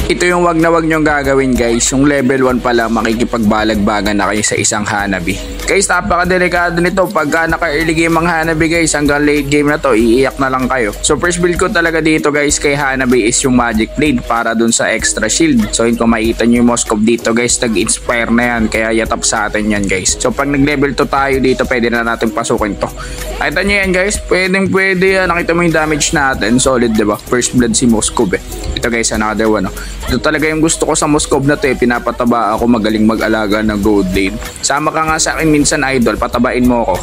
Ito yung wag na wag nyong gagawin guys. Yung level 1 pala makikipagbalagbagan na kayo sa isang Hanabi. Guys, napakadelikado nito. Pagka naka-early game ang Hanabi guys, hanggang late game na to, iiyak na lang kayo. So first build ko talaga dito guys kay Hanabi is yung Magic Blade para dun sa extra shield. So yun, kung makikita nyo yung Moskov dito guys, nag-inspire na yan. Kaya yatap sa atin yan guys. So pag nag-level 2 tayo dito, pwede na natin pasukin to. Nakita nyo yan guys, pwede yan. Nakita mo yung damage natin. Solid, diba? First blood si Moskov eh. Ito guys, another one. Ito talaga yung gusto ko sa Moskov na to eh. Pinapataba ako, magaling mag-alaga ng gold lane. Sama ka nga sa akin minsan idol, patabain mo ako.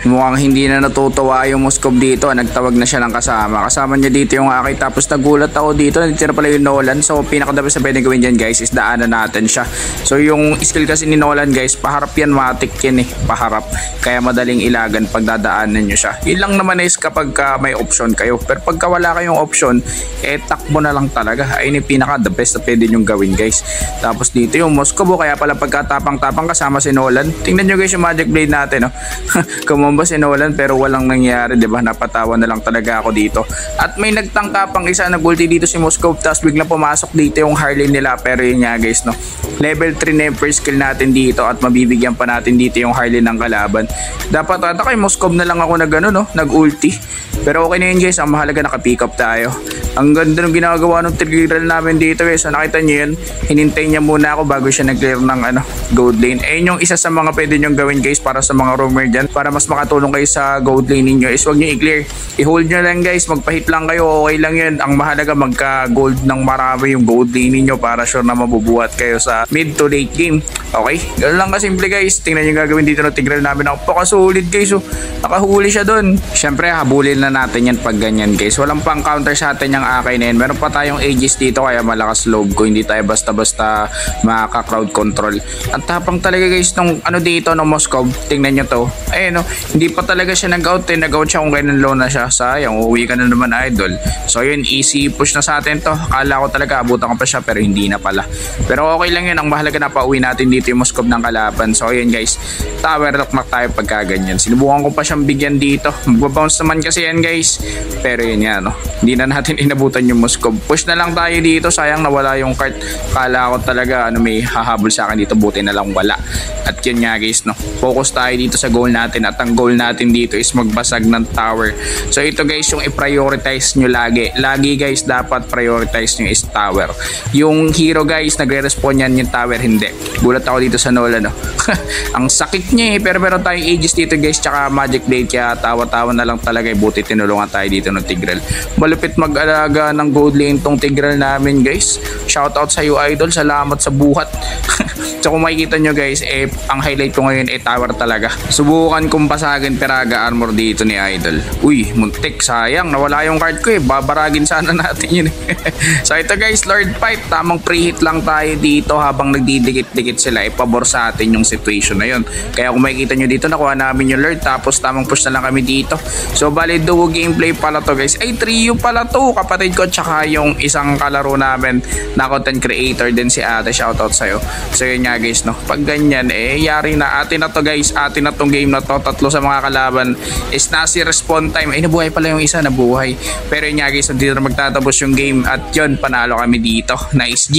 Mukhang hindi na natutuwa yung Moskov dito. Nagtawag na siya ng kasama. Kasama niya dito yung Aki. Tapos nagulat ako dito. Nandito na pala yung Nolan. So pinakadabi sa pwede gawin dyan guys is daanan natin siya. So yung skill kasi ni Nolan guys, paharap yan, matik yan eh. Paharap. Kaya madaling ilagan pag dadaanan nyo siya. Yun lang naman is kapag may option kayo. Pero pagka wala kayong option, eh takbo na lang talaga. Ayun yung pinaka the best na pwede nyo gawin guys. Tapos dito yung Moskov. Kaya pala pagkatapang-tapang kasama si Nolan. Tingnan nyo guys yung Magic Blade natin. Kumamba si Nolan pero walang nangyari, diba? Napatawa na lang talaga ako dito. At may nagtangka pang isa, nag-ulti dito si Moskov, tapos biglang pumasok dito yung Harley nila. Pero yun nga guys, no, level 3 na yung first skill natin dito at mabibigyan pa natin dito yung Harley ng kalaban. Dapat ata kay Moskov na lang ako nag-ulti. Pero okay na yun guys, ang mahalaga naka-pick up tayo. Ang ganda ng ginagawa ng trigger namin dito guys. So nakita nyo yun, hinintay niya muna ako bago siya nag-clear ng gold lane. Ayun yung isa sa mga pwede nyo gawin guys para sa mga roamer dyan. Para mas makatulong kayo sa gold lane ninyo is huwag nyo i-clear. I-hold nyo lang guys, magpahit lang kayo, okay lang yun. Ang mahalaga magka-gold ng marami yung gold lane ninyo para sure na mabubuhat kayo sa mid to late game. Okay? Ganun lang kasimple guys. Tingnan nyo gagawin dito ng tigral namin. Napakasulit guys. So, nakahuli siya dun. Siyempre habulin na natin yan pag ganyan guys. Walang pang counter sa atin yung Aki na yun. Meron pa tayong Aegis dito kaya malakas loob ko. Hindi tayo basta-basta maka-crowd control. At tapang talaga guys nung dito ng Moskov. Tingnan nyo to. Ayun no. Hindi pa talaga siya nag-out eh. Nag-out siya kung kailan low na siya. Sayang. Uuwi ka na naman idol. So yun. Easy push na sa atin to. Akala ko talaga abutan ko pa siya pero hindi na pala. Pero okay lang yun. Ang mahalaga na pauwi natin dito yung Moskov ng kalaban. So yun guys. Tower lock tayo pagka ganyan. Sinubukan ko pa siyang bigyan dito. Magbabounce naman kasi yan guys. Pero yun yan no. Hindi na natin inabutan yung Moskov. Push na lang tayo dito. Sayang nawala yung cart. Kala ko talaga may hahabol sa akin dito. Buti na lang wala. At yun nga guys no. Focus tayo dito sa goal natin. At ang goal natin dito is magbasag ng tower. So ito guys yung i-prioritize nyo lagi. Lagi guys dapat prioritize nyo is tower. Yung hero guys nagre-respawn yan, yung tower hindi. Gulat ako dito sa Nolan no. Ang sakit niya eh. Pero meron tayong Aegis dito guys tsaka Magic Blade. Kaya tawa-tawa na lang talaga. Buti tinulungan tayo dito ng Tigreal. Malupit mag-alaga ng gold lane tong Tigreal namin guys. Shoutout sa iyo idol. Salamat sa buhat. So kung makikita nyo guys ang highlight ko ngayon tower talaga. Subukan kong basagin Peraga armor dito ni idol. Uy muntik, sayang nawala yung card ko babaragin sana natin yun So ito guys, Lord Pipe, tamang preheat lang tayo dito habang nagdidikit-dikit sila. Pabor sa atin yung situation na yun. Kaya kung makikita nyo dito nakuha namin yung Lord tapos tamang push na lang kami dito. So bali duo gameplay pala to guys. Ay trio pala to, kapatid ko tsaka yung isang kalaro namin na content creator din si ate. Shoutout sa'yo. So yun nga guys no, pag ganyan yari na atin na to guys. Atin na tong game na to. Tatlo sa mga kalaban is nasi respawn time. Ay nabuhay pala yung isa, nabuhay. Pero yun nga guys, dito na magtatapos yung game. At yun, panalo kami dito. Nice G.